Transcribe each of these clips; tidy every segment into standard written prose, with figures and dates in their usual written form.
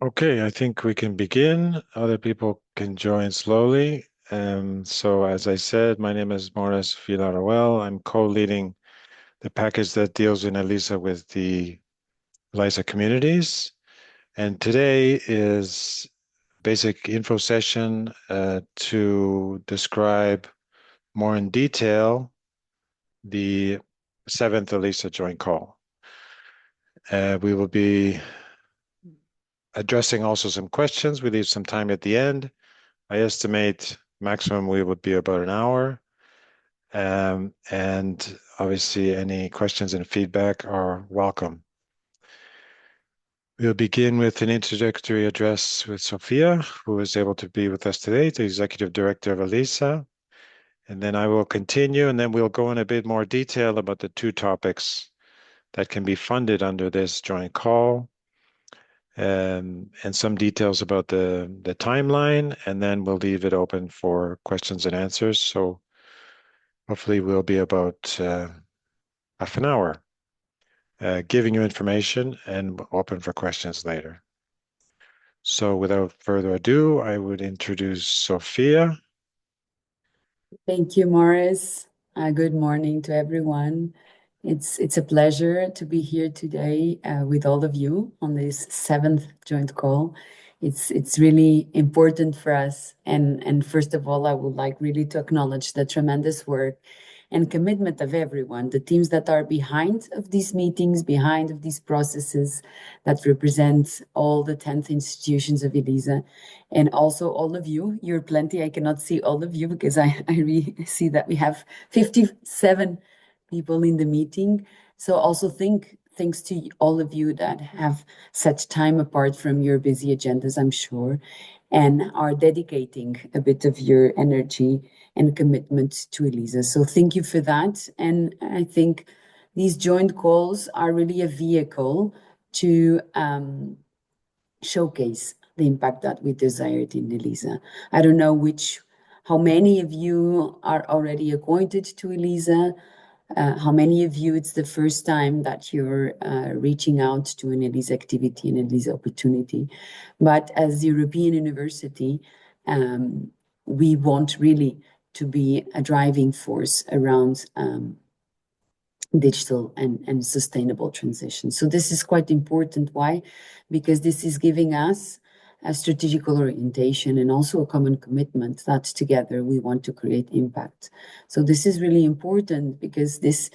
Okay, I think we can begin. Other people can join slowly. So as I said, my name is Maurice Villaruel. I'm co-leading the package that deals in ELISA with the ELISA communities. And today is basic info session to describe more in detail the seventh ELISA joint call. We will be addressing also some questions. We leave some time at the end. I estimate maximum we would be about an hour. And obviously any questions and feedback are welcome. We'll begin with an introductory address with Sophia, who is able to be with us today, the Executive Director of ELISA. And then I will continue, and then we'll go in a bit more detail about the two topics that can be funded under this joint call. And some details about the timeline, and then we'll leave it open for questions and answers. So hopefully we'll be about half an hour giving you information and open for questions later. So without further ado, I would introduce Sophia. Thank you, Morris. Good morning to everyone. It's a pleasure to be here today with all of you on this seventh joint call. It's really important for us. And first of all, I would like really to acknowledge the tremendous work and commitment of everyone, the teams that are behind of these meetings, behind of these processes that represent all the 10th institutions of ELISA, and also all of you. You're plenty. I cannot see all of you because I really see that we have 57 people in the meeting. So also thanks to all of you that have such time apart from your busy agendas, I'm sure, and are dedicating a bit of your energy and commitment to ELISA. So thank you for that. And I think these joint calls are really a vehicle to showcase the impact that we desired in ELISA. I don't know how many of you are already acquainted to ELISA. How many of you it's the first time that you're reaching out to an ELISA activity, an ELISA opportunity. But as European University, we want really to be a driving force around digital and sustainable transition. So this is quite important. Why? Because this is giving us a strategic orientation and also a common commitment that together we want to create impact. So this is really important because this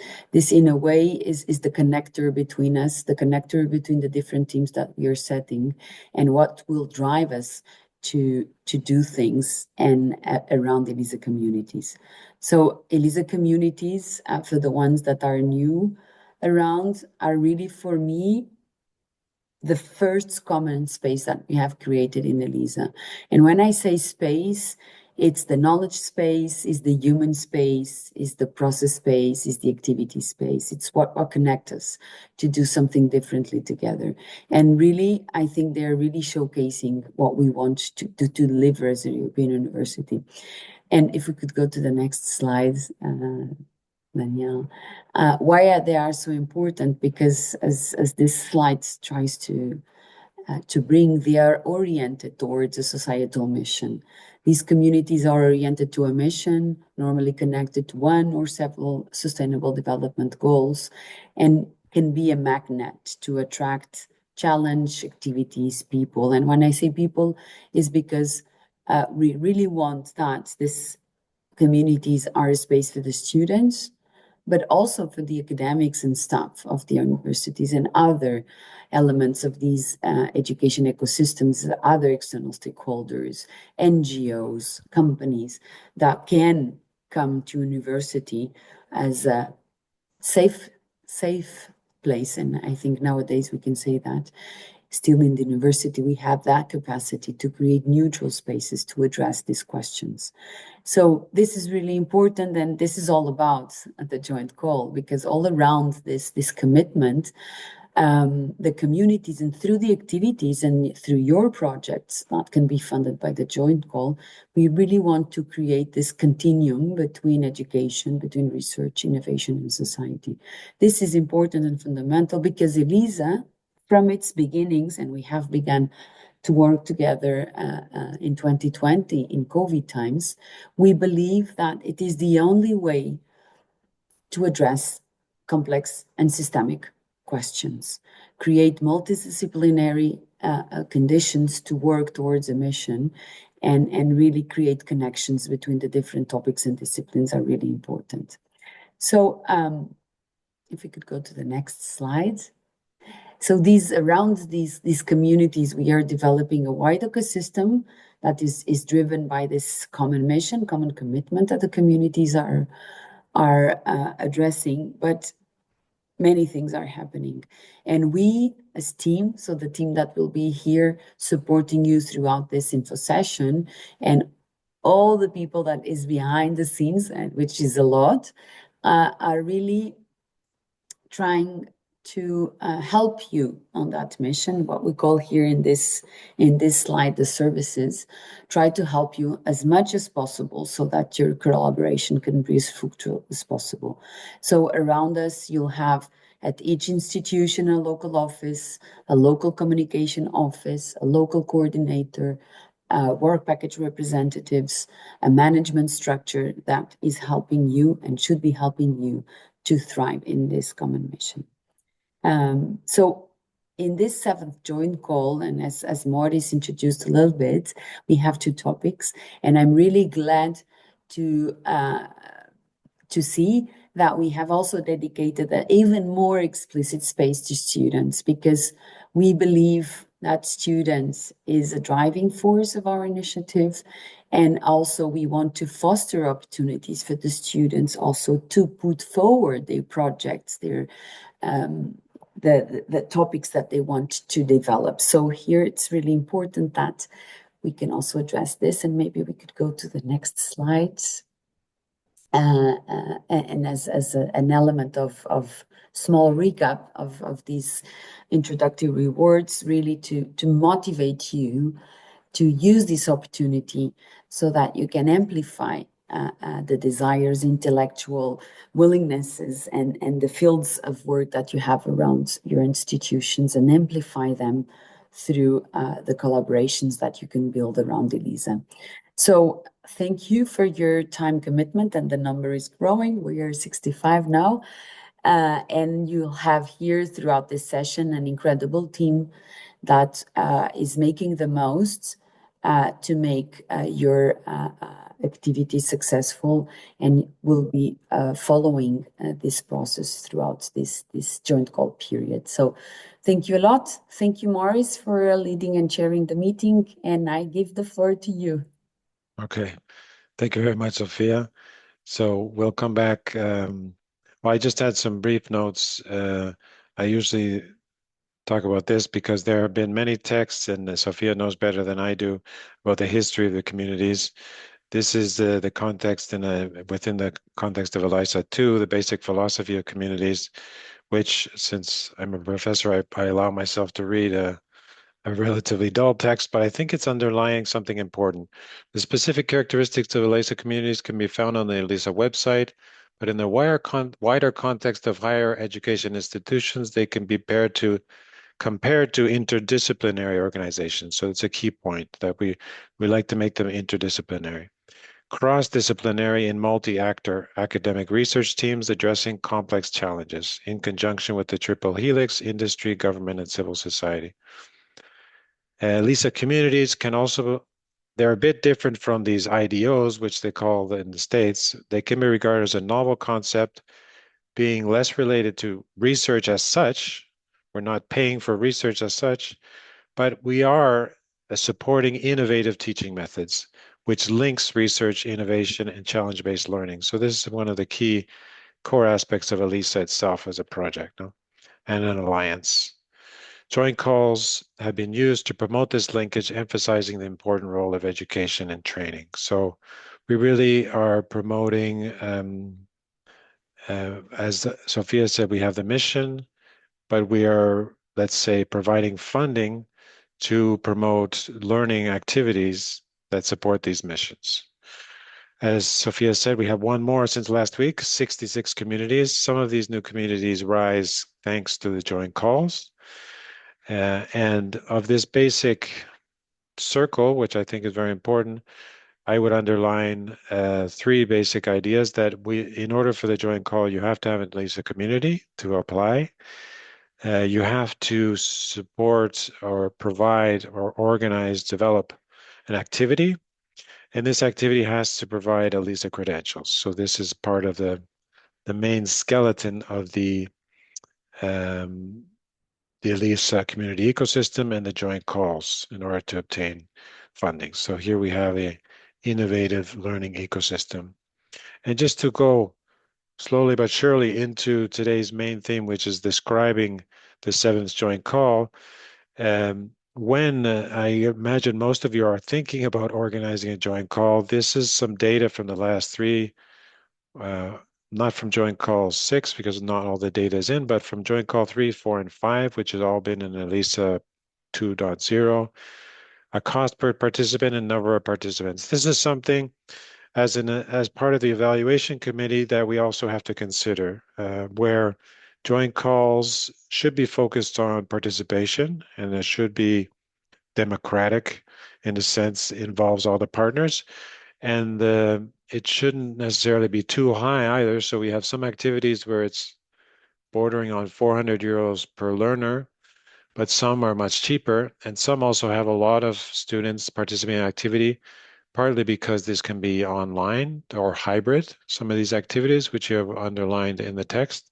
in a way is the connector between us, the connector between the different teams that we are setting, and what will drive us to do things and around ELISA communities. So ELISA communities, for the ones that are new around, are really for me the first common space that we have created in ELISA. And when I say space, it's the knowledge space, is the human space, is the process space, is the activity space. It's what connects us to do something differently together. And really, I think they're really showcasing what we want to deliver as a European university. And if we could go to the next slide, Danielle. Why are they so important? Because as this slide tries to bring, they are oriented towards a societal mission. These communities are oriented to a mission, normally connected to one or several sustainable development goals, and can be a magnet to attract challenge, activities, people. And when I say people, is because we really want that these communities are a space for the students, but also for the academics and staff of the universities and other elements of these education ecosystems, other external stakeholders, NGOs, companies that can come to university as a safe place. And I think nowadays we can say that still in the university, we have that capacity to create neutral spaces to address these questions. So this is really important, and this is all about the joint call, because all around this commitment, the communities and through the activities and through your projects that can be funded by the joint call, we really want to create this continuum between education, between research, innovation, and society. This is important and fundamental because ELISA, from its beginnings, and we have begun to work together in 2020 in COVID times, we believe that it is the only way to address complex and systemic questions, create multidisciplinary conditions to work towards a mission, and really create connections between the different topics and disciplines are really important. So if we could go to the next slide. So around these communities, we are developing a wide ecosystem that is driven by this common mission, common commitment that the communities are addressing, but many things are happening. And we as team, so the team that will be here supporting you throughout this info session, and all the people that is behind the scenes, which is a lot, are really trying to help you on that mission, what we call here in this slide, the services, try to help you as much as possible so that your collaboration can be as fruitful as possible. So around us, you'll have at each institution a local office, a local communication office, a local coordinator, work package representatives, a management structure that is helping you and should be helping you to thrive in this common mission. So in this 7th joint call, and as Maurice introduced a little bit, we have 2 topics, and I'm really glad to see that we have also dedicated an even more explicit space to students, because we believe that students is a driving force of our initiative. And also we want to foster opportunities for the students also to put forward their projects, their the topics that they want to develop. So here it's really important that we can also address this, and maybe we could go to the next slide. And as an element of small recap of these introductory words, really to motivate you to use this opportunity so that you can amplify the desires, intellectual willingnesses, and the fields of work that you have around your institutions, and amplify them through the collaborations that you can build around ELISA. So thank you for your time commitment, and the number is growing. We are 65 now, and you'll have here throughout this session an incredible team that is making the most to make your activity successful, and will be following this process throughout this joint call period. So thank you a lot. Thank you, Maurice, for leading and chairing the meeting, and I give the floor to you. Okay. Thank you very much, Sophia. So we'll come back. Well, I just had some brief notes. I usually talk about this because there have been many texts, and Sophia knows better than I do about the history of the communities. This is the context within the context of ELISA 2, the basic philosophy of communities, which, since I'm a professor, I allow myself to read a relatively dull text, but I think it's underlying something important. The specific characteristics of ELISA communities can be found on the ELISA website, but in the wider context of higher education institutions, they can be compared to interdisciplinary organizations. So it's a key point that we like to make them interdisciplinary. Cross-disciplinary and multi-actor academic research teams addressing complex challenges in conjunction with the triple helix, industry, government, and civil society. ELISA communities can also, they're a bit different from these IDOs, which they call in the States. They can be regarded as a novel concept, being less related to research as such. We're not paying for research as such, but we are supporting innovative teaching methods, which links research, innovation, and challenge-based learning. So this is one of the key core aspects of ELISA itself as a project, no? And an alliance. Joint calls have been used to promote this linkage, emphasizing the important role of education and training. So we really are promoting, as Sophia said, we have the mission, but we are, let's say, providing funding to promote learning activities that support these missions. As Sophia said, we have one more since last week, 66 communities. Some of these new communities rise thanks to the joint calls. And of this basic circle, which I think is very important, I would underline three basic ideas that in order for the joint call, you have to have at least a community to apply. You have to support or provide or organize, develop an activity. And this activity has to provide ELISA credentials. So this is part of the main skeleton of um, the ELISA community ecosystem and the joint calls in order to obtain funding. So here we have a innovative learning ecosystem. And just to go slowly but surely into today's main theme, which is describing the seventh joint call, when I imagine most of you are thinking about organizing a joint call, this is some data from the last three, uh, not from joint call 6, because not all the data is in, but from joint call 3, 4, and 5, which has all been in ELISA 2.0, a cost per participant and number of participants. This is something as part of the evaluation committee that we also have to consider, where joint calls should be focused on participation, and it should be democratic in the sense it involves all the partners. And it shouldn't necessarily be too high either. So we have some activities where it's bordering on 400 euros per learner, but some are much cheaper. And some also have a lot of students participating in activity, partly because this can be online or hybrid, some of these activities, which you have underlined in the text.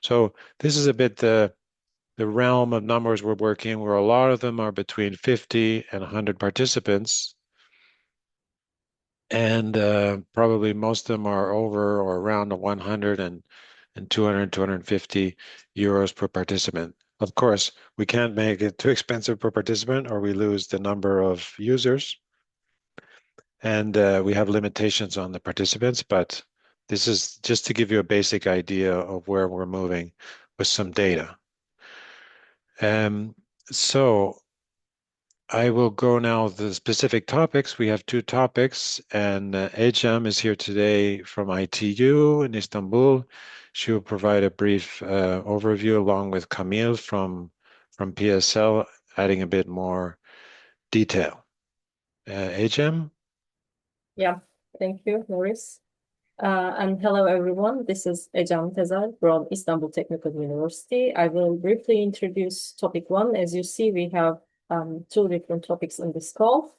So this is a bit the realm of numbers we're working, where a lot of them are between 50 and 100 participants. And probably most of them are over or around the 100 and 200, 250 euros per participant. Of course, we can't make it too expensive per participant or we lose the number of users. And we have limitations on the participants, but this is just to give you a basic idea of where we're moving with some data. So I will go now to the specific topics. We have two topics, and Ecem is here today from ITU in Istanbul. She will provide a brief overview along with Camille from PSL, adding a bit more detail. Ecem? Yeah, thank you, Maurice. And hello, everyone. This is Ecem Tezer from Istanbul Technical University. I will briefly introduce topic one. As you see, we have two different topics in this call.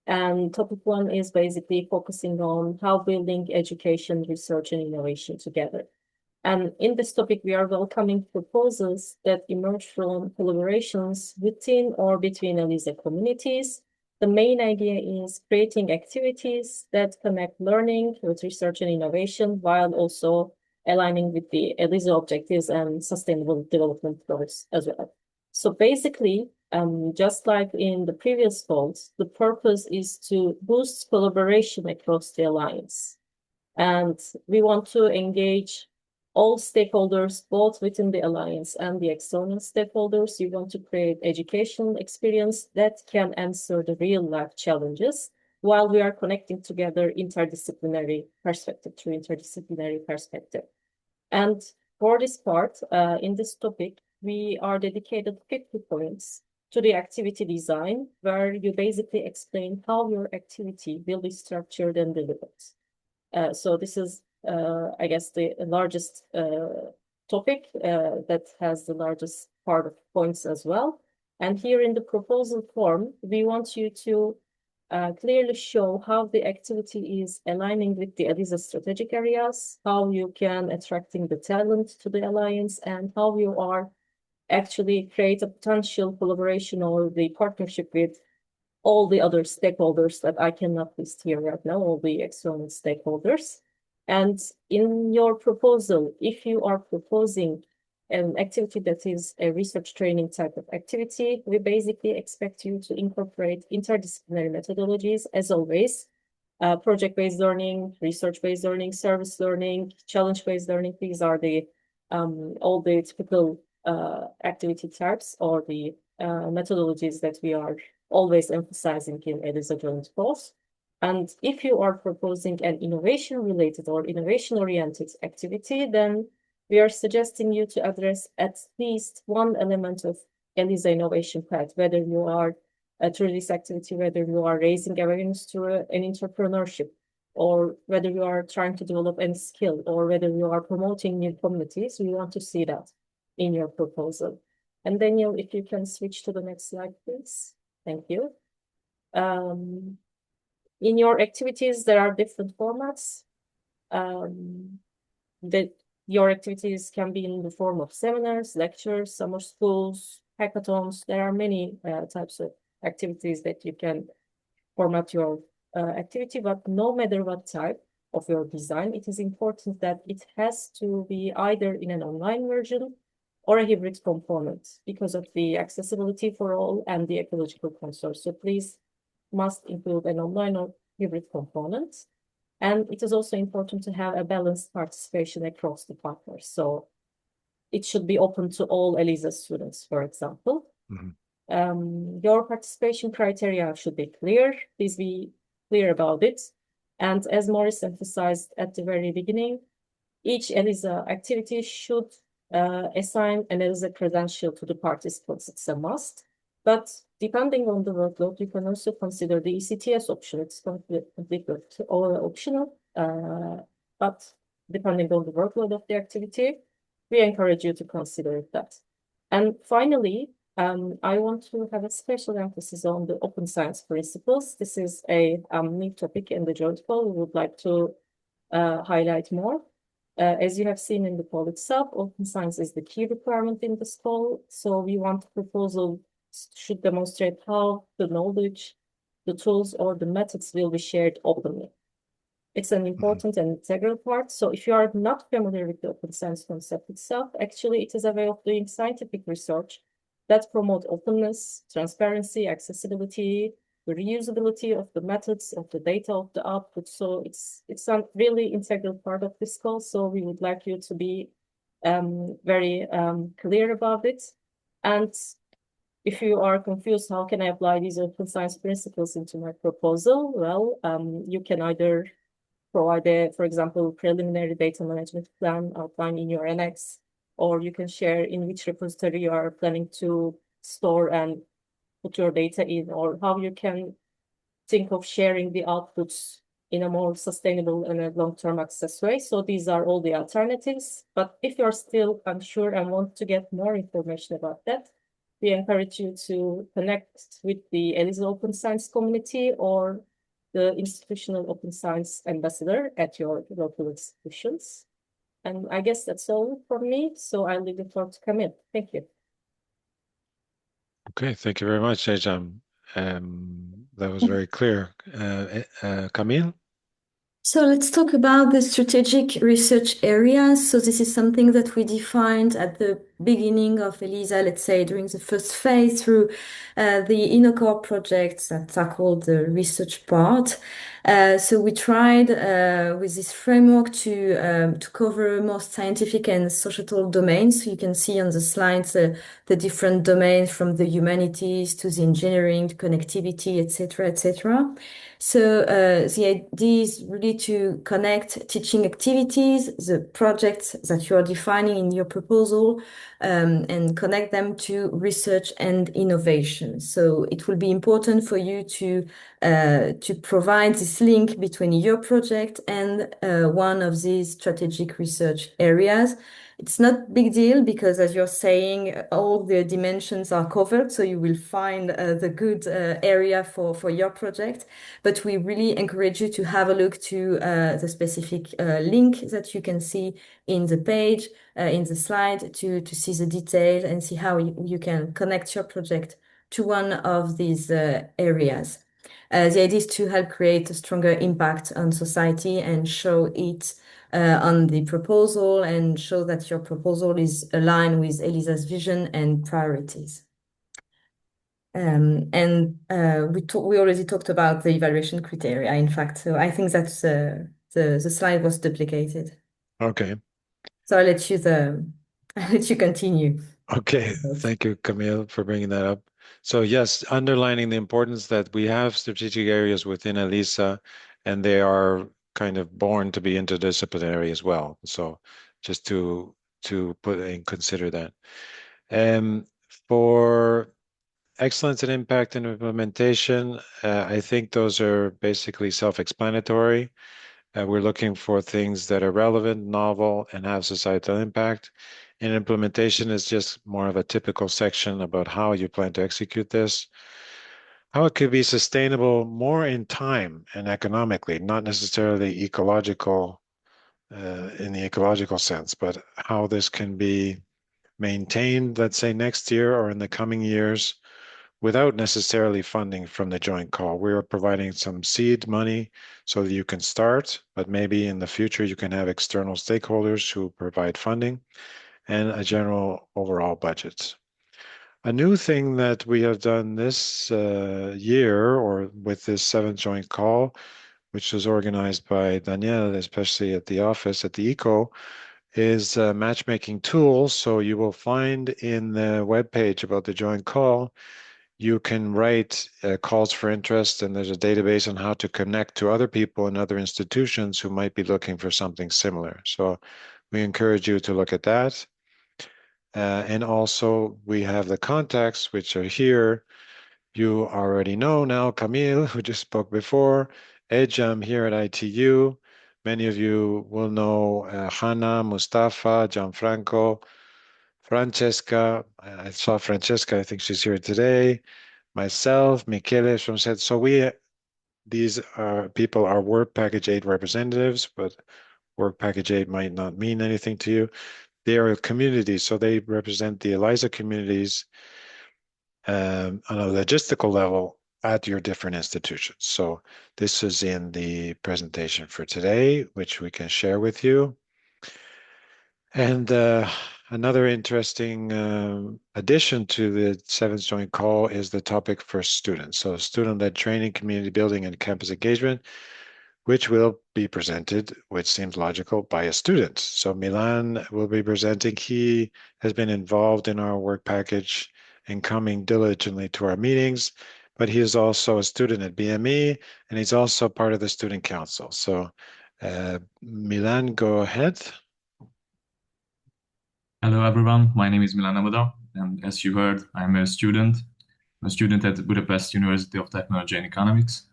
And topic one is basically focusing on how building education, research, and innovation together. And in this topic, we are welcoming proposals that emerge from collaborations within or between ELISA communities. The main idea is creating activities that connect learning with research and innovation while also aligning with the ELISA objectives and sustainable development goals as well. So basically, just like in the previous calls, the purpose is to boost collaboration across the alliance. And we want to engage all stakeholders, both within the alliance and the external stakeholders. You want to create educational experience that can answer the real life challenges while we are connecting together interdisciplinary perspective through interdisciplinary perspective. And for this part, in this topic, we are dedicated 50 points to the activity design, where you basically explain how your activity will be structured and delivered. So this is I guess the largest topic that has the largest part of points as well. And here in the proposal form, we want you to clearly show how the activity is aligning with the ELISA strategic areas, how you can attracting the talent to the alliance, and how you are actually create a potential collaboration or the partnership with all the other stakeholders that I cannot list here right now, all the external stakeholders. And in your proposal, if you are proposing an activity that is a research training type of activity, we basically expect you to incorporate interdisciplinary methodologies, as always, project-based learning, research-based learning, service learning, challenge-based learning. These are the all the typical activity types or the methodologies that we are always emphasizing in ELISA joint course. And if you are proposing an innovation-related or innovation-oriented activity, then we are suggesting you to address at least one element of ELISA innovation path, whether you are through this activity, whether you are raising awareness through an entrepreneurship, or whether you are trying to develop any skill, or whether you are promoting new communities, we want to see that in your proposal. And Daniel, if you can switch to the next slide, please. Thank you. In your activities, there are different formats. Your activities can be in the form of seminars, lectures, summer schools, hackathons. There are many types of activities that you can format your activity, but no matter what type of your design, it is important that it has to be either in an online version or a hybrid component because of the accessibility for all and the ecological concerns. So please must include an online or hybrid component. And it is also important to have a balanced participation across the partners. So it should be open to all ELISA students, for example. Your participation criteria should be clear. Please be clear about it. And as Maurice emphasized at the very beginning, each ELISA activity should assign an ELISA credential to the participants. It's a must. But depending on the workload, you can also consider the ECTS option. It's completely optional. But depending on the workload of the activity, we encourage you to consider that. And finally, I want to have a special emphasis on the open science principles. This is a new topic in the joint call we would like to highlight more. As you have seen in the call itself, open science is the key requirement in this call. So we want the proposal should demonstrate how the knowledge, the tools, or the methods will be shared openly. It's an important and integral part. So if you are not familiar with the open science concept itself, actually it is a way of doing scientific research that promote openness, transparency, accessibility, the reusability of the methods, of the data, of the output. So it's a really integral part of this call. So we would like you to be very clear about it. And if you are confused, how can I apply these open science principles into my proposal? Well, you can either provide for example, preliminary data management plan outlined in your annex, or you can share in which repository you are planning to store and put your data in, or how you can think of sharing the outputs in a more sustainable and a long-term access way. So these are all the alternatives. But if you're still unsure and want to get more information about that, we encourage you to connect with the ELISA Open Science community or the institutional open science ambassador at your local institutions. And I guess that's all from me. So I'll leave the floor to Camille. Thank you. Okay, thank you very much, Ejam. That was very clear. Camille? So let's talk about the strategic research areas. So this is something that we defined at the beginning of ELISA, let's say during the first phase through the InnoCore projects that tackled the research part. So we tried with this framework to cover most scientific and societal domains. So you can see on the slides the different domains from the humanities to the engineering, to connectivity, etc., etc. So the idea is really to connect teaching activities, the projects that you are defining in your proposal, and connect them to research and innovation. So it will be important for you to provide this link between your project and one of these strategic research areas. It's not a big deal because, as you're saying, all the dimensions are covered, so you will find the good area for your project. But we really encourage you to have a look to the specific link that you can see in the page, in the slide, to see the detail and see how you can connect your project to one of these areas. The idea is to help create a stronger impact on society and show it on the proposal and show that your proposal is aligned with ELISA's vision and priorities. We already talked about the evaluation criteria, in fact. So I think that the slide was duplicated. Okay. So I'll let you continue. Okay, thank you, Camille, for bringing that up. So yes, underlining the importance that we have strategic areas within ELISA, and they are kind of born to be interdisciplinary as well. So just to put and consider that. For excellence and impact and implementation, I think those are basically self-explanatory. We're looking for things that are relevant, novel, and have societal impact. And implementation is just more of a typical section about how you plan to execute this. How it could be sustainable more in time and economically, not necessarily ecological in the ecological sense, but how this can be maintained, let's say next year or in the coming years, without necessarily funding from the joint call. We are providing some seed money so that you can start, but maybe in the future you can have external stakeholders who provide funding and a general overall budget. A new thing that we have done this year, or with this 7th joint call, which was organized by Danielle, especially at the office at the ECO, is a matchmaking tool. So you will find in the webpage about the joint call, you can write calls for interest, and there's a database on how to connect to other people and other institutions who might be looking for something similar. So we encourage you to look at that. And also we have the contacts which are here. You already know now Camille, who just spoke before, Ejam here at ITU. Many of you will know Hannah, Mustafa, Gianfranco, Francesca. I saw Francesca, I think she's here today. Myself, Michele from SED. So these are people are Work Package 8 representatives, but Work Package 8 might not mean anything to you. They are communities, so they represent the ELISA communities on a logistical level at your different institutions. So this is in the presentation for today, which we can share with you. And another interesting addition to the 7th joint call is the topic for students. So student-led training, community building, and campus engagement, which will be presented, which seems logical, by a student. So Milan will be presenting. He has been involved in our work package and coming diligently to our meetings, but he is also a student at BME, and he's also part of the student council. So Milan, go ahead. Hello everyone, my name is Milan Amada, and as you heard, I'm a student at Budapest University of Technology and Economics.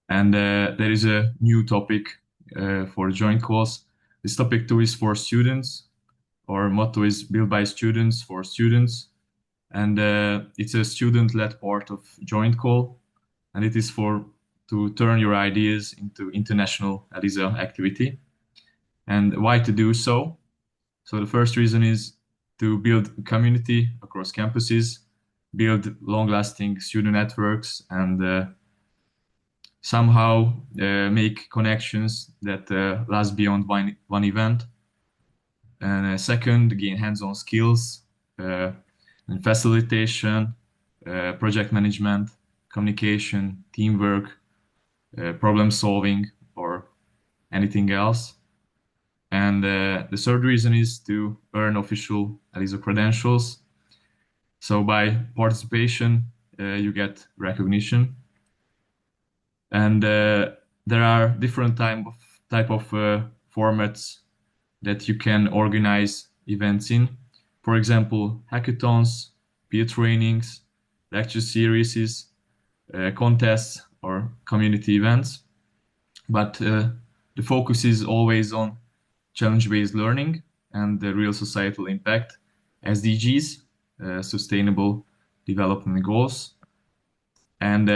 And there is a new topic for joint calls. This topic too is for students. Our motto is built by students for students. And it's a student-led part of joint call. And it is to turn your ideas into international ELISA activity. And why to do so? So the first reason is to build community across campuses, build long-lasting student networks, and somehow make connections that last beyond one event. And second, gain hands-on skills and facilitation, project management, communication, teamwork, problem solving, or anything else. And the third reason is to earn official ELISA credentials. So by participation, you get recognition. And there are different type of formats that you can organize events in. For example, hackathons, peer trainings, lecture series, contests, or community events. But the focus is always on challenge-based learning and the real societal impact, SDGs, Sustainable Development Goals. And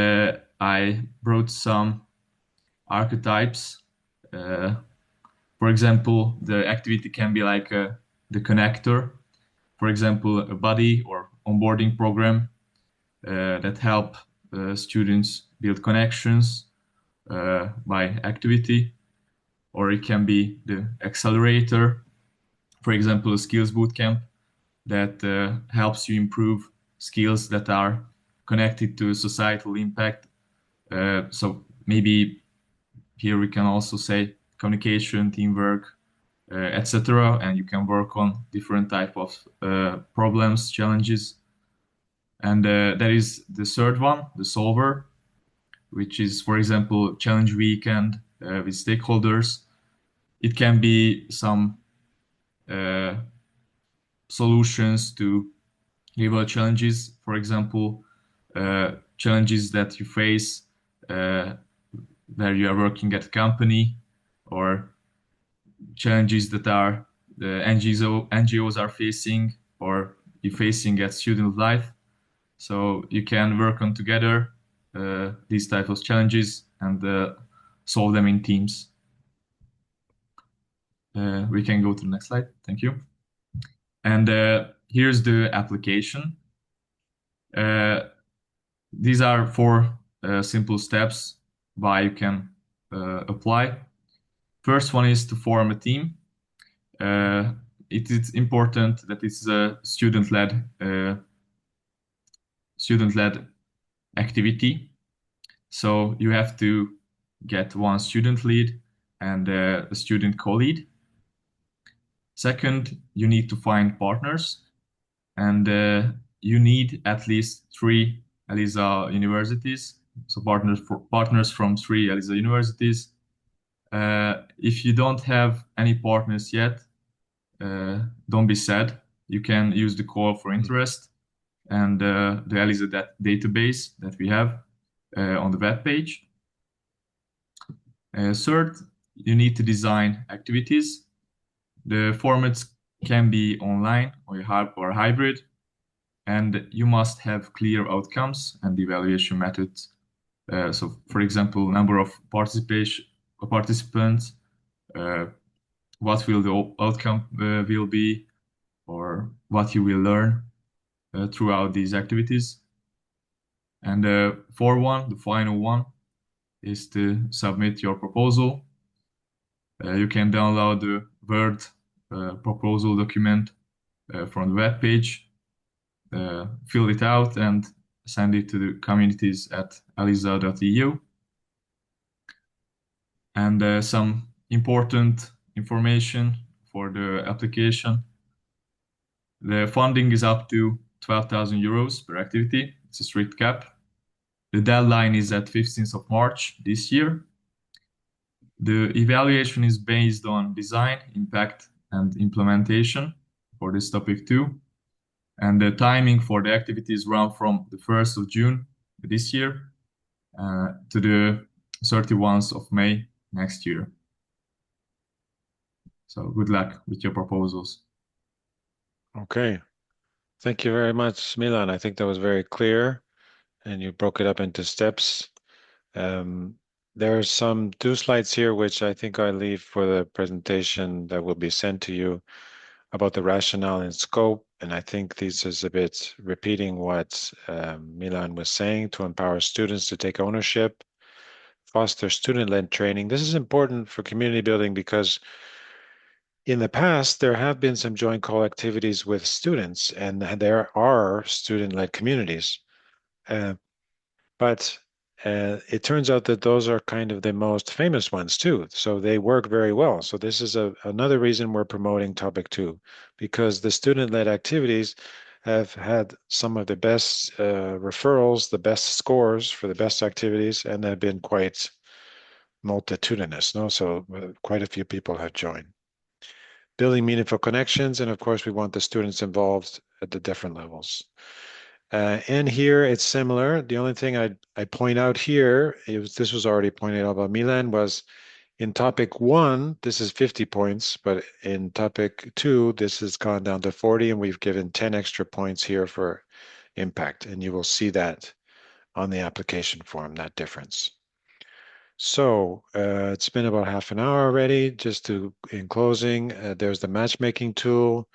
I brought some archetypes. For example, the activity can be like the connector. For example, a buddy or onboarding program that help students build connections by activity. Or it can be the accelerator, for example, a skills bootcamp that helps you improve skills that are connected to societal impact. So maybe here we can also say communication, teamwork, etc. And you can work on different type of problems, challenges. And there is the third one, the solver, which is, for example, challenge weekend with stakeholders. It can be some solutions to rival challenges. For example, challenges that you face where you are working at a company, or challenges that are the NGOs are facing or you facing at student life. So you can work on together these type of challenges and solve them in teams. We can go to the next slide. Thank you. And here's the application. These are four simple steps why you can apply. First one is to form a team. It is important that it's a student-led activity. So you have to get one student lead and a student co-lead. Second, you need to find partners, and you need at least 3 ELISA universities. So partners from 3 ELISA universities. If you don't have any partners yet, don't be sad. You can use the call for interest and the ELISA database that we have on the web page. Third, you need to design activities. The formats can be online or hybrid, and you must have clear outcomes and evaluation methods. So, for example, number of participants, what will the outcome will be, or what you will learn throughout these activities. And the final one, is to submit your proposal. You can download the Word proposal document from the web page, fill it out, and send it to the communities at elisa.eu. And some important information for the application. The funding is up to 12,000 euros per activity. It's a strict cap. The deadline is at 15th of March this year. The evaluation is based on design, impact, and implementation for this topic too. And the timing for the activities run from the 1st of June this year to the 31st of May next year. So good luck with your proposals. Okay. Thank you very much, Milan. I think that was very clear, and you broke it up into steps. There are some 2 slides here, which I think I leave for the presentation that will be sent to you about the rationale and scope. And I think this is a bit repeating what Milan was saying, to empower students to take ownership, foster student-led training. This is important for community building because in the past, there have been some joint call activities with students, and there are student-led communities. But it turns out that those are kind of the most famous ones too. So they work very well. So this is another reason we're promoting topic 2, because the student-led activities have had some of the best referrals, the best scores for the best activities, and have been quite multitudinous. No, so quite a few people have joined. Building meaningful connections, and of course, we want the students involved at the different levels. And here it's similar. The only thing I point out here, this was already pointed out by Milan, was in topic 1, this is 50 points, but in topic 2, this has gone down to 40, and we've given 10 extra points here for impact. And you will see that on the application form, that difference. So it's been about half an hour already. Just in closing, there's the matchmaking tool.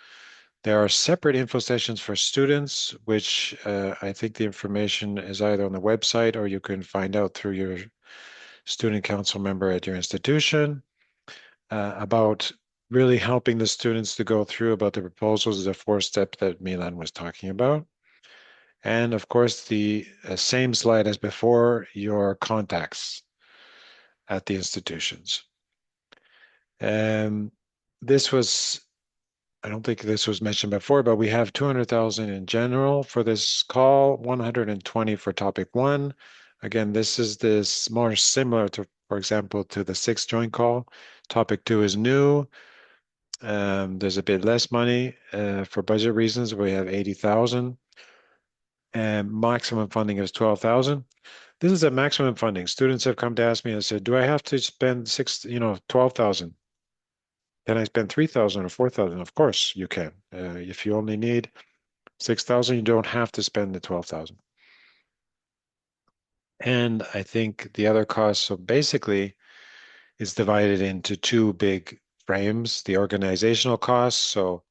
There are separate info sessions for students, which I think the information is either on the website or you can find out through your student council member at your institution about really helping the students to go through about the proposals, the 4-step that Milan was talking about. And of course, the same slide as before, your contacts at the institutions. This was, I don't think this was mentioned before, but we have 200,000 in general for this call, 120 for topic 1. Again, this is more similar to, for example, to the 6th joint call. Topic 2 is new. There's a bit less money for budget reasons. We have 80,000. and maximum funding is 12,000. This is a maximum funding. Students have come to ask me and said, do I have to spend 12,000? Can I spend 3,000 or 4,000? Of course you can. If you only need 6,000, you don't have to spend the 12,000. And I think the other costs, so basically it's divided into two big frames, the organizational costs. So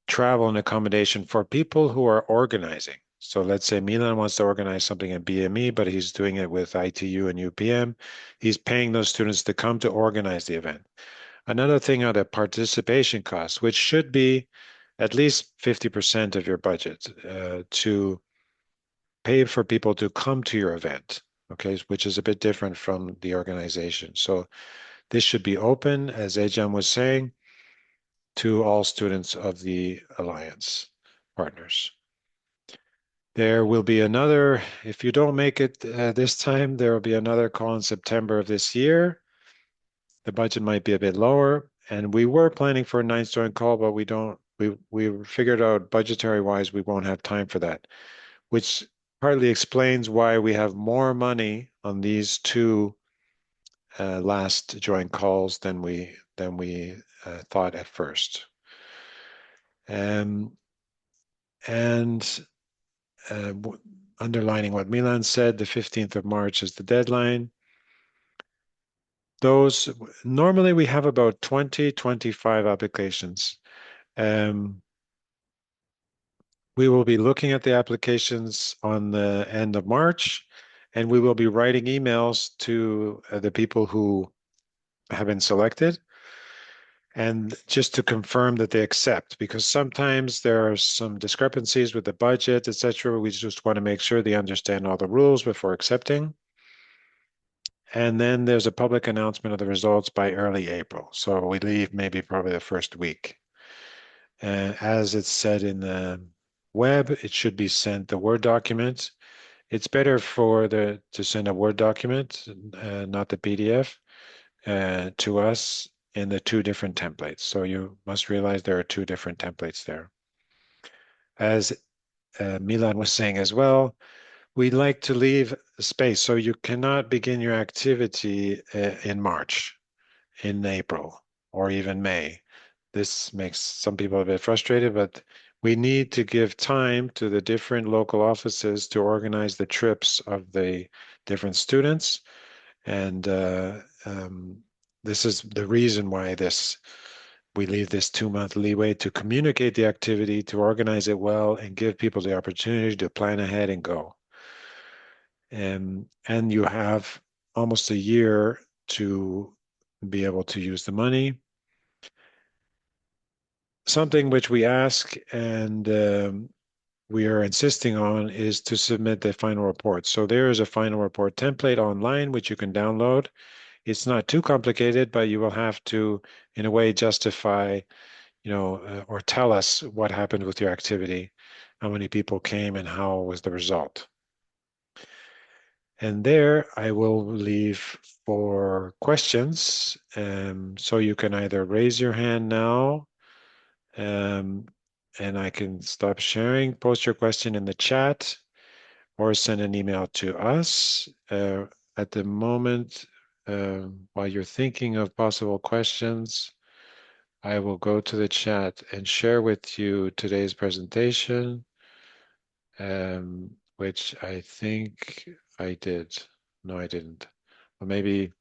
travel and accommodation for people who are organizing. So let's say Milan wants to organize something at BME, but he's doing it with ITU and UPM. He's paying those students to come to organize the event. Another thing are the participation costs, which should be at least 50% of your budget to pay for people to come to your event, okay, which is a bit different from the organization. So this should be open, as Ejam was saying, to all students of the Alliance partners. There will be another, if you don't make it this time, there will be another call in September of this year. The budget might be a bit lower, and we were planning for a ninth joint call, but we figured out budgetary wise we won't have time for that, which partly explains why we have more money on these two last joint calls than we thought at first. And underlining what Milan said, the 15th of March is the deadline. Those normally we have about 25 applications. We will be looking at the applications on the end of March, and we will be writing emails to the people who have been selected, and just to confirm that they accept, because sometimes there are some discrepancies with the budget, etc. We just want to make sure they understand all the rules before accepting. And then there's a public announcement of the results by early April. So we leave maybe probably the first week. As it's said in the web, it should be sent the Word document. It's better to send a Word document, not the PDF, to us in the two different templates. So you must realize there are two different templates there. As Milan was saying as well, we'd like to leave space. So you cannot begin your activity in March, in April, or even May. This makes some people a bit frustrated, but we need to give time to the different local offices to organize the trips of the different students. And this is the reason why we leave this 2-month leeway to communicate the activity, to organize it well, and give people the opportunity to plan ahead and go. And you have almost a year to be able to use the money. Something which we ask and we are insisting on is to submit the final report. So there is a final report template online which you can download. It's not too complicated, but you will have to, in a way, justify, or tell us what happened with your activity, how many people came, and how was the result. And there I will leave for questions. So you can either raise your hand now, and I can stop sharing, post your question in the chat, or send an email to us. At the moment, while you're thinking of possible questions, I will go to the chat and share with you today's presentation, which I think I did. No, I didn't. Or maybe,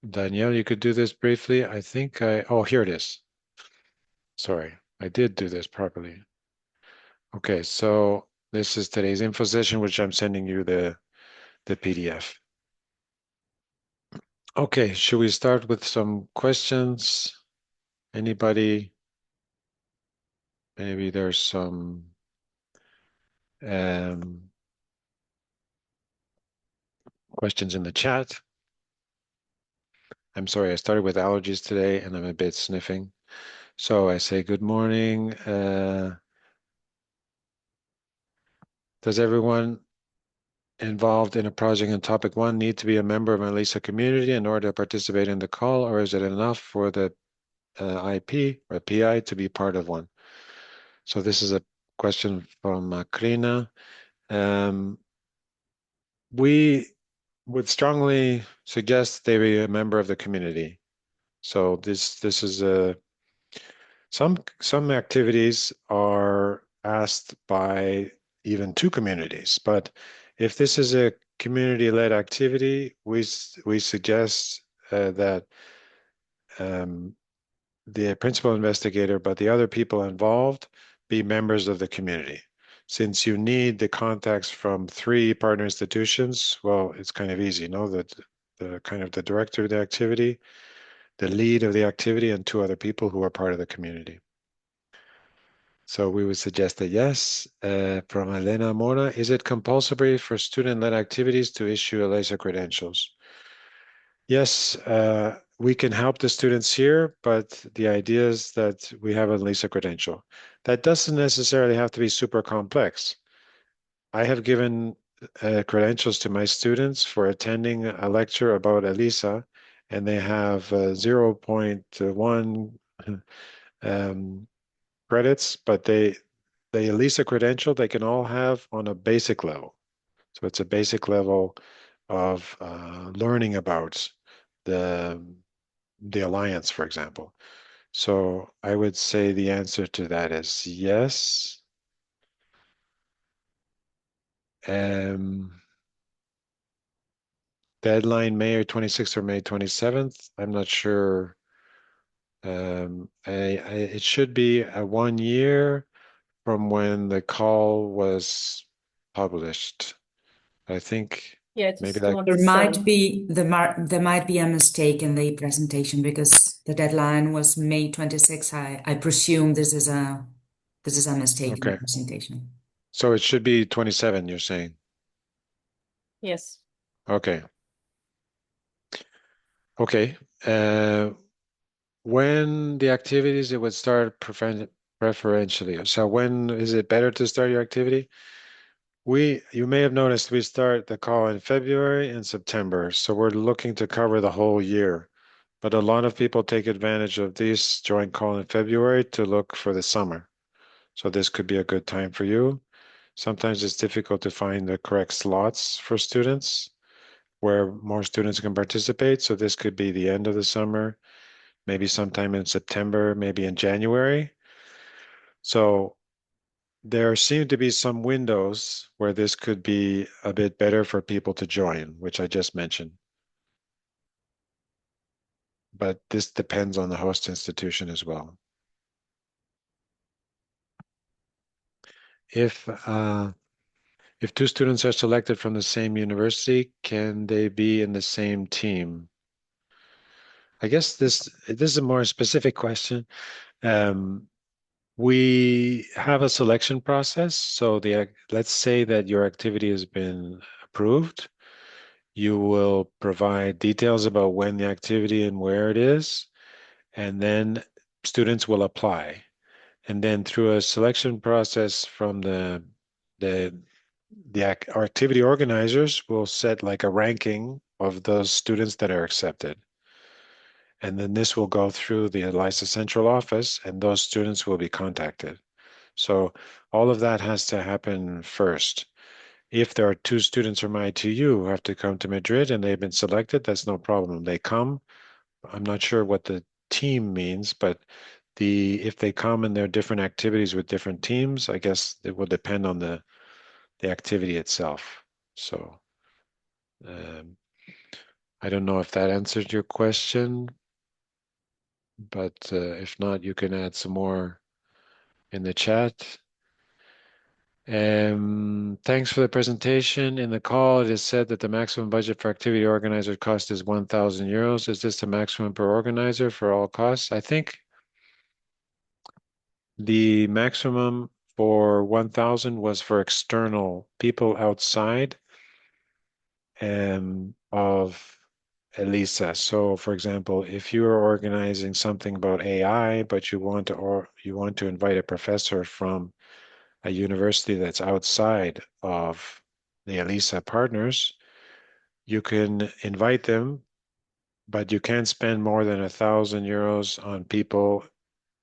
Danielle, you could do this briefly. I think oh, here it is. Sorry, I did do this properly. Okay, so this is today's info session, which I'm sending you the PDF. Okay, should we start with some questions? Anybody? Maybe there's some questions in the chat. I'm sorry, I started with allergies today and I'm a bit sniffing. So I say good morning. Does everyone involved in a project in topic 1 need to be a member of an EELISA community in order to participate in the call, or is it enough for the IP or PI to be part of one? So this is a question from Krina. We would strongly suggest they be a member of the community. So this is some activities are asked by even two communities, but if this is a community-led activity, we suggest that the principal investigator, but the other people involved be members of the community. Since you need the contacts from three partner institutions, well, it's kind of easy, no? That the kind of the director of the activity, the lead of the activity, and two other people who are part of the community. So we would suggest that yes. From Elena Mora, is it compulsory for student-led activities to issue ELISA credentials? Yes, we can help the students here, but the idea is that we have a ELISA credential. That doesn't necessarily have to be super complex. I have given credentials to my students for attending a lecture about ELISA, and they have 0.1 credits, but the ELISA credential they can all have on a basic level. So it's a basic level of learning about the alliance, for example. So I would say the answer to that is yes. Deadline May 26th or May 27th. I'm not sure. It should be a 1 year from when the call was published. I think Yeah, it maybe was that There might 27. be there might be a mistake in the presentation because the deadline was May 26. I presume this is a mistake in the okay. presentation. So it should be 27, you're saying? Yes. Okay. Okay. When the activities, it would start preferentially. So when is it better to start your activity? You may have noticed we start the call in February and September. So we're looking to cover the whole year. But a lot of people take advantage of this joint call in February to look for the summer. So this could be a good time for you. Sometimes it's difficult to find the correct slots for students where more students can participate. So this could be the end of the summer, maybe sometime in September, maybe in January. So there seem to be some windows where this could be a bit better for people to join, which I just mentioned. But this depends on the host institution as well. If two students are selected from the same university, can they be in the same team? I guess this is a more specific question. We have a selection process. So let's say that your activity has been approved. You will provide details about when the activity and where it is, and then students will apply. And then through a selection process from our activity organizers will set like a ranking of those students that are accepted. And then this will go through the ELISA central office and those students will be contacted. So all of that has to happen first. If there are two students from ITU who have to come to Madrid and they've been selected, that's no problem. They come. I'm not sure what the team means, but if they come and there are different activities with different teams, I guess it will depend on the activity itself. So I don't know if that answered your question, but if not, you can add some more in the chat. Thanks for the presentation. In the call, it is said that the maximum budget for activity organizer cost is 1,000 euros. Is this the maximum per organizer for all costs? I think the maximum for 1,000 was for external people outside of ELISA. So, for example, if you are organizing something about AI, but you want to invite a professor from a university that's outside of the ELISA partners, you can invite them, but you can't spend more than 1,000 euros on people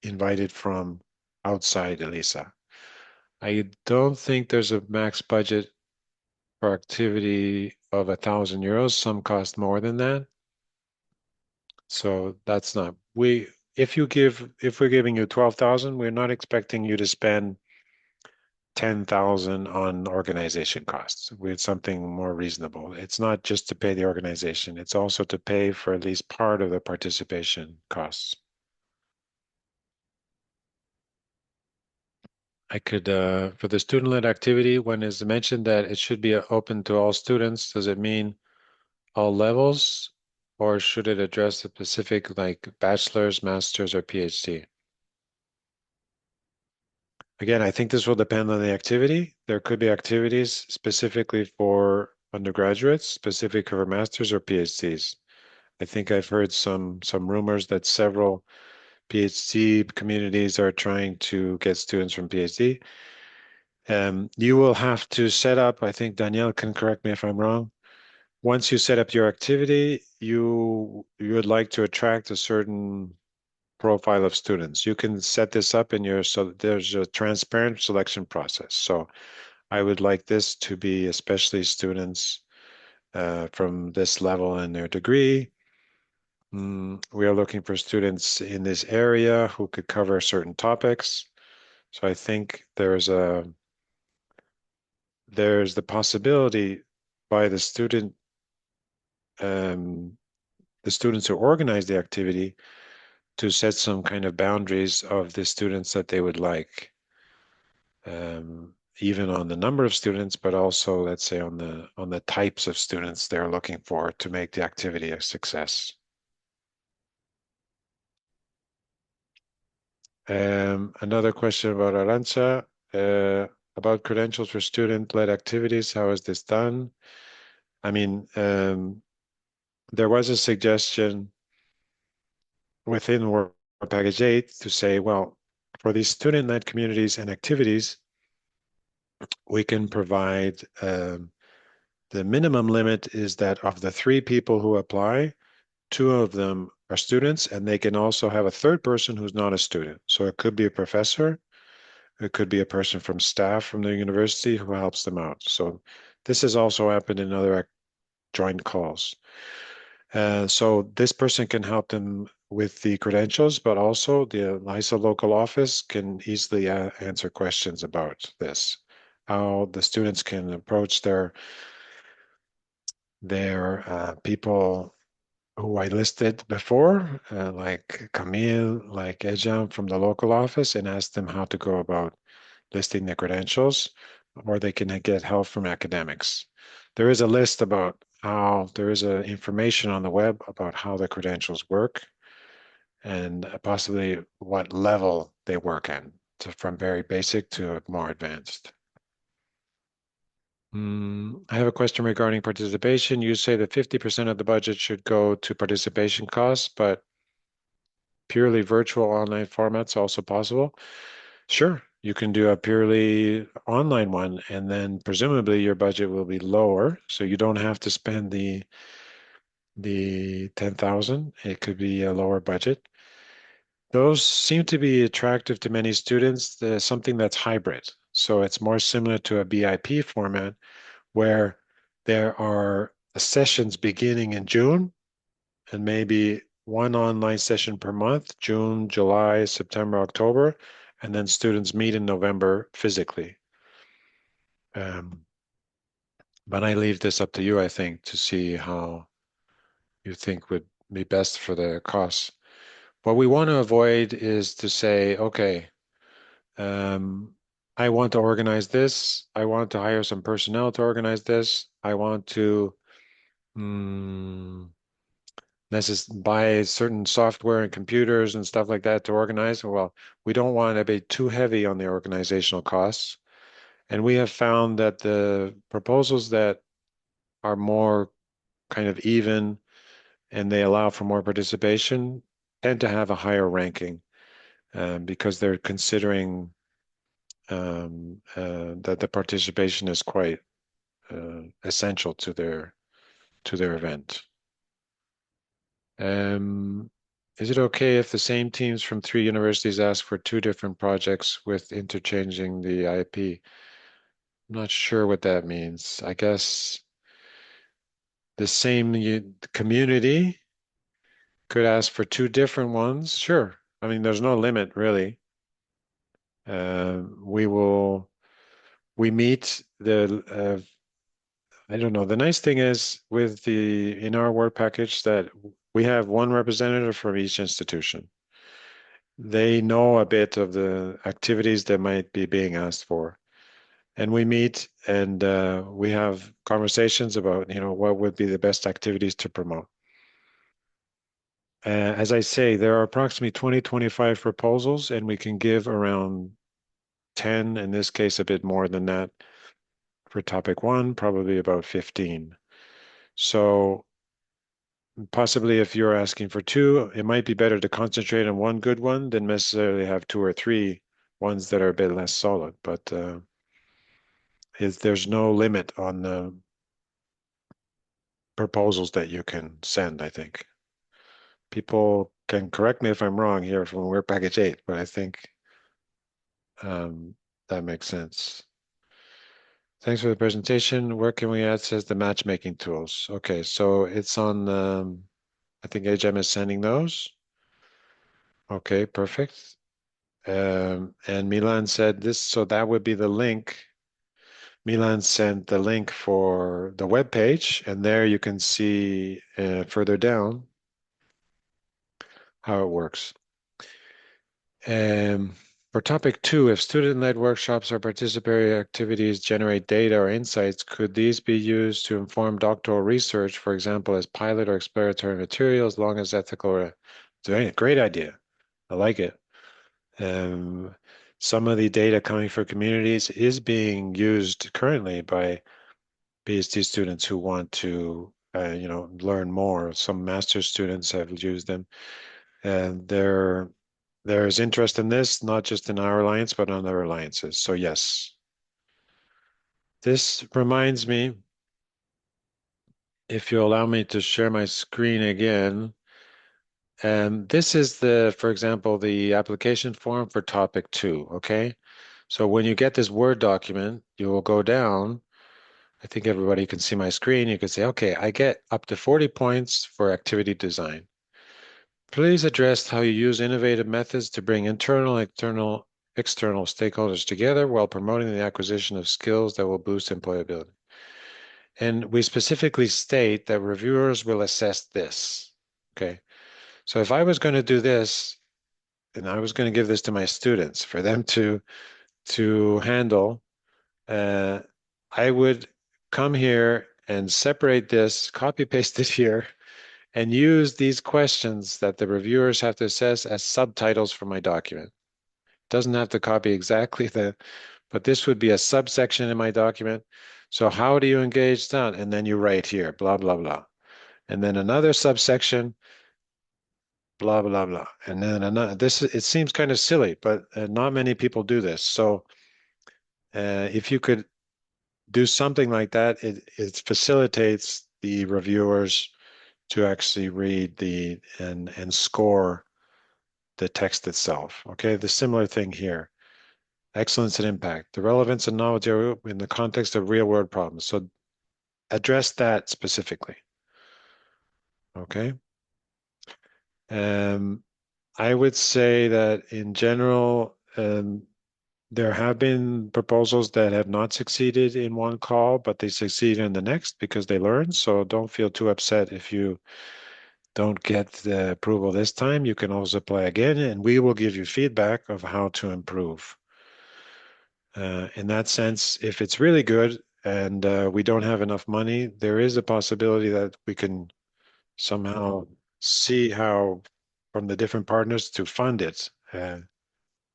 invited from outside ELISA. I don't think there's a max budget for activity of €1,000. Some cost more than that. So that's not, if we're giving you 12,000, we're not expecting you to spend 10,000 on organization costs. With something more reasonable. It's not just to pay the organization, it's also to pay for at least part of the participation costs. I could, for the student-led activity, when it's mentioned that it should be open to all students, does it mean all levels? Or should it address a specific like bachelor's, master's, or PhD? Again, I think this will depend on the activity. There could be activities specifically for undergraduates, specific for masters or PhDs. I think I've heard some rumors that several PhD communities are trying to get students from PhD. You will have to set up, I think Danielle can correct me if I'm wrong. Once you set up your activity, you would like to attract a certain profile of students. You can set this up in your, so there's a transparent selection process. So I would like this to be especially students from this level in their degree. We are looking for students in this area who could cover certain topics. So I think there's the possibility by the students who organize the activity to set some kind of boundaries of the students that they would like, even on the number of students, but also, let's say, on the types of students they're looking for to make the activity a success. Another question about Arancha, about credentials for student-led activities. How is this done? I mean, there was a suggestion within Work Package 8 to say, well, for these student-led communities and activities, we can provide the minimum limit is that of the 3 people who apply, 2 of them are students, and they can also have a third person who's not a student. So it could be a professor, it could be a person from staff from the university who helps them out. So this has also happened in other joint calls. So this person can help them with the credentials, but also the EELISA local office can easily answer questions about this, how the students can approach their people who I listed before, like Camille, like Ejam from the local office, and ask them how to go about listing the credentials, or they can get help from academics. There is a list about there is information on the web about how the credentials work and possibly what level they work in, from very basic to more advanced. I have a question regarding participation. You say that 50% of the budget should go to participation costs, but purely virtual online formats also possible? Sure, you can do a purely online one, and then presumably your budget will be lower, so you don't have to spend the 10,000. It could be a lower budget. Those seem to be attractive to many students. There's something that's hybrid, so it's more similar to a BIP format where there are sessions beginning in June and maybe one online session per month, June, July, September, October, and then students meet in November physically. But I leave this up to you, I think, to see how you think would be best for the costs. What we want to avoid is to say, okay, I want to organize this. I want to hire some personnel to organize this. I want to buy certain software and computers and stuff like that to organize. Well, we don't want to be too heavy on the organizational costs. And we have found that the proposals that are more kind of even and they allow for more participation tend to have a higher ranking because they're considering that the participation is quite essential to their event. Is it okay if the same teams from 3 universities ask for 2 different projects with interchanging the IP? I'm not sure what that means. I guess the same community could ask for 2 different ones. Sure. I mean, there's no limit really. We meet I don't know. The nice thing is in our work package that we have one representative from each institution. They know a bit of the activities that might be being asked for. And we meet and we have conversations about, what would be the best activities to promote. As I say, there are approximately 20, 25 proposals, and we can give around 10, in this case, a bit more than that. For topic 1, probably about 15. So possibly if you're asking for 2, it might be better to concentrate on one good one than necessarily have 2 or 3 ones that are a bit less solid. But there's no limit on the proposals that you can send, I think. People can correct me if I'm wrong here from Work Package 8, but I think that makes sense. Thanks for the presentation. Where can we add, says the matchmaking tools. Okay, so it's on, I think HM is sending those. Okay, perfect. And Milan said this, so that would be the link. Milan sent the link for the web page, and there you can see further down how it works. For topic 2, if student-led workshops or participatory activities generate data or insights, could these be used to inform doctoral research, for example, as pilot or exploratory materials, long as ethical? Great idea. I like it. Some of the data coming from communities is being used currently by PhD students who want to, learn more. Some master's students have used them, and there's interest in this, not just in our alliance, but on other alliances. So yes. This reminds me, if you allow me to share my screen again, and this is for example, the application form for topic 2, okay? So when you get this Word document, you will go down. I think everybody can see my screen. You can say, okay, I get up to 40 points for activity design. Please address how you use innovative methods to bring internal and external stakeholders together while promoting the acquisition of skills that will boost employability. And we specifically state that reviewers will assess this. Okay. So if I was going to do this, and I was going to give this to my students for them to handle, I would come here and separate this, copy paste it here, and use these questions that the reviewers have to assess as subtitles for my document. It doesn't have to copy exactly but this would be a subsection in my document. So how do you engage that? And then you write here, blah, blah, blah. And then another subsection, blah, blah, blah. And then another, it seems kind of silly, but not many people do this. So if you could do something like that, it facilitates the reviewers to actually read and score the text itself. Okay, the similar thing here. Excellence and impact. The relevance and knowledge in the context of real world problems. So address that specifically. Okay. I would say that in general, there have been proposals that have not succeeded in one call, but they succeed in the next because they learn. So don't feel too upset if you don't get the approval this time. You can always apply again, and we will give you feedback of how to improve. In that sense, if it's really good and we don't have enough money, there is a possibility that we can somehow see how from the different partners to fund it in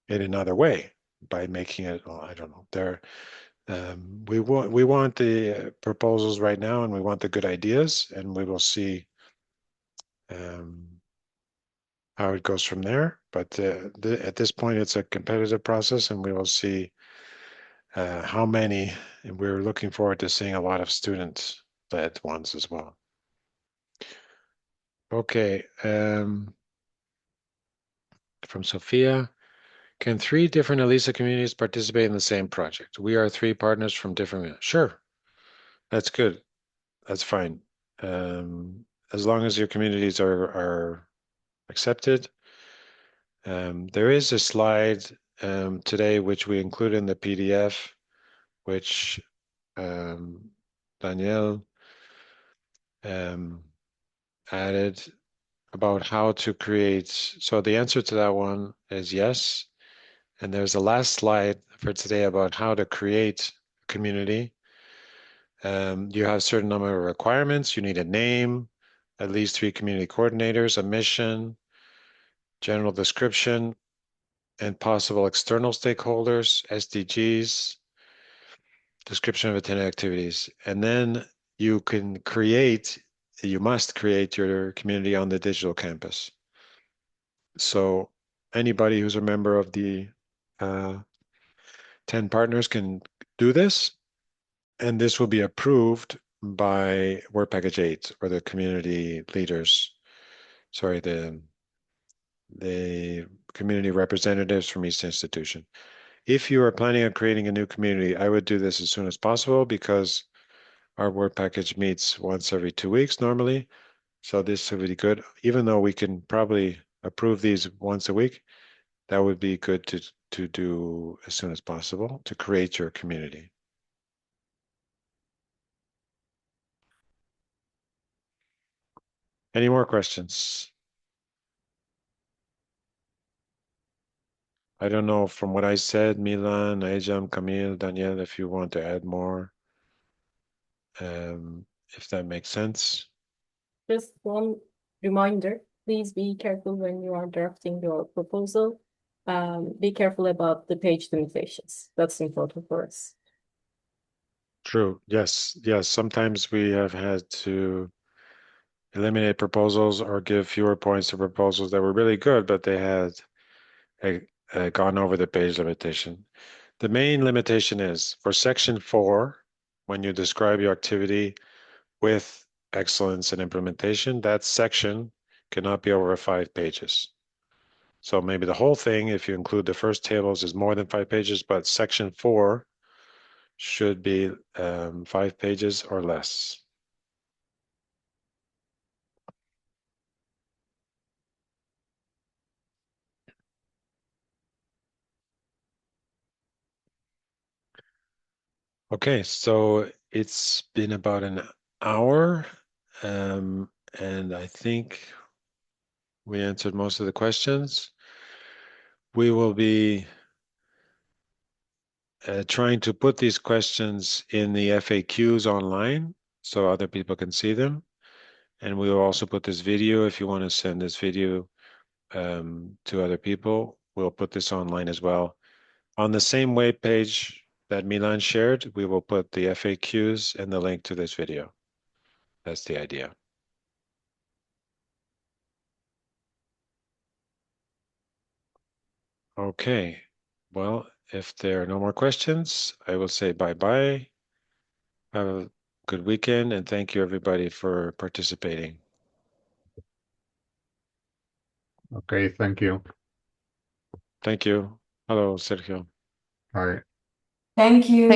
another way by making it, well, I don't know, we want the proposals right now, and we want the good ideas, and we will see how it goes from there. But at this point, it's a competitive process, and we will see how many, and we're looking forward to seeing a lot of student-led ones as well. Okay. From Sophia. Can 3 different ELISA communities participate in the same project? We are 3 partners from different. Sure, that's good. That's fine. As long as your communities are accepted. There is a slide today which we include in the PDF, which Danielle added about how to create. So the answer to that one is yes. And there's a last slide for today about how to create a community. You have a certain number of requirements. You need a name, at least 3 community coordinators, a mission, general description, and possible external stakeholders, SDGs, description of attended activities. And then you must create your community on the digital campus. So anybody who's a member of the 10 partners can do this, and this will be approved by Work Package 8 or the community leaders, sorry, the community representatives from each institution. If you are planning on creating a new community, I would do this as soon as possible because our Work Package meets once every 2 weeks normally. So this would be good. Even though we can probably approve these once a week, that would be good to do as soon as possible to create your community. Any more questions? I don't know from what I said, Milan, Ejam, Camille, Danielle, if you want to add more, if that makes sense. Just one reminder, please be careful when you are drafting your proposal. Be careful about the page limitations. That's important for us. True. Yes. Yes. Sometimes we have had to eliminate proposals or give fewer points to proposals that were really good, but they had gone over the page limitation. The main limitation is for section 4, when you describe your activity with excellence and implementation, that section cannot be over 5 pages. So maybe the whole thing, if you include the first tables, is more than 5 pages, but section 4 should be 5 pages or less. Okay, so it's been about an hour, and I think we answered most of the questions. We will be trying to put these questions in the FAQs online so other people can see them. And we will also put this video, if you want to send this video to other people, we'll put this online as well. On the same web page that Milan shared, we will put the FAQs and the link to this video. That's the idea. Okay, well, if there are no more questions, I will say bye-bye. Have a good weekend, and thank you everybody for participating. Okay, thank you. Thank you. Hello, Sergio. Bye. Thank you.